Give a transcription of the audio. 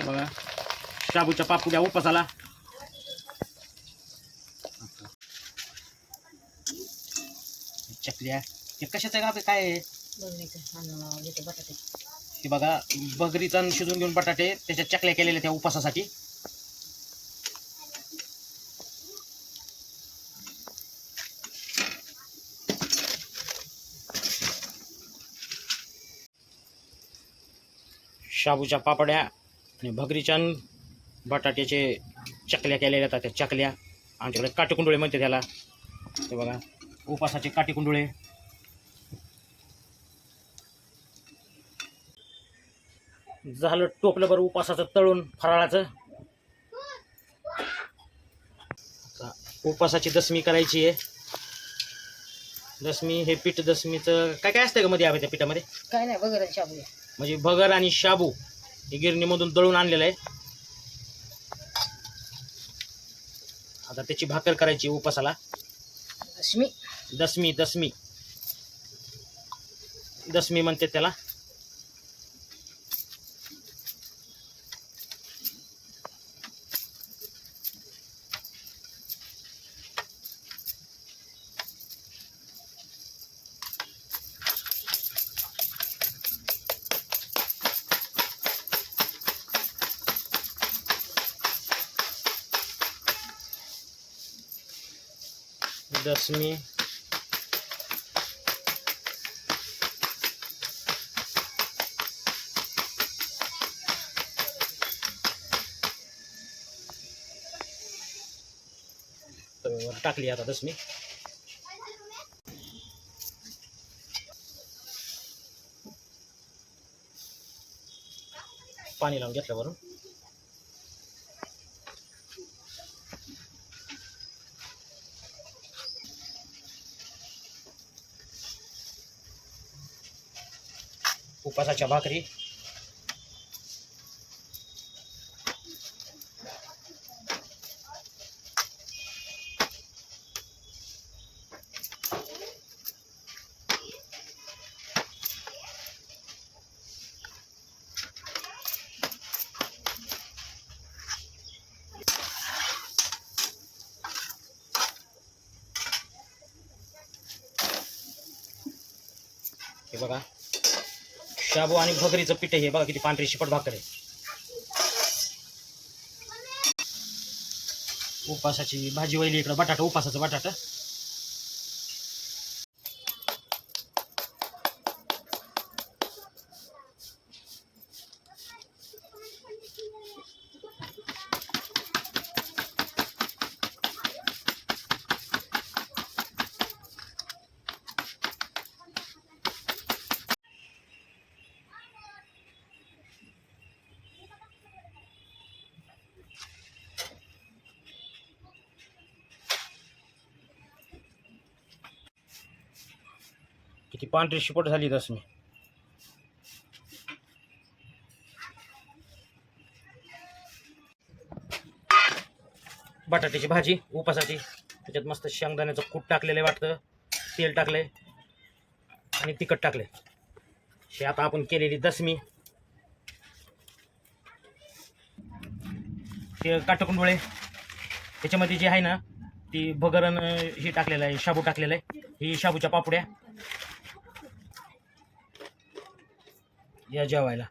बघा शाबूच्या पापुड्या उपासाला. चकल्या हे कशाचं आहे का काय आहे? बटाटे हे बघा बगरीचा शिजून घेऊन बटाटे त्याच्या चकल्या केलेल्या त्या उपासासाठी. शाबूच्या पापड्या आणि भगरीच्या बटाट्याचे चकल्या केलेल्या आहेत त्या चकल्या. आमच्याकडे काटेकुंडुळे म्हणते त्याला. ते बघा उपासाचे काटेकुंडुळे. झालं टोपलं बरं उपासाचं तळून फराळाचं. उपासाची दसमी करायची आहे. दसमी हे पीठ दसमीचं काय काय असतं का मध्ये त्या पिठामध्ये? काय नाही बघा शाबू म्हणजे भगर आणि शाबू हे गिरणीमधून दळून आणलेलं आहे. आता त्याची भाकर करायची उपासाला. दशमी दसमी दसमी दसमी म्हणते त्याला. दसमी टाकली आता दसमी. पाणी लावून घेतलं वरून. उपासाच्या भाकरी. हे बघा शाबू आणि भगरीचं पीठ आहे. बघा किती पांढरी शिपट भाकर आहे. उपासाची भाजी वळली इकडं. बटाटा उपासाचं बटाटा. किती पांढरी शिपट झाली दसमी. बटाट्याची भाजी उपासाची. त्याच्यात मस्त शेंगदाण्याचं कूट टाकलेलं आहे वाटतं. तेल टाकलंय आणि तिखट टाकलंय. हे आता आपण केलेली दसमी. ते काटकुंडुळे त्याच्यामध्ये जे आहे ना ती भगरण हे टाकलेलं आहे. शाबू टाकलेलं आहे. ही शाबूच्या पापुड्या या जेवायला.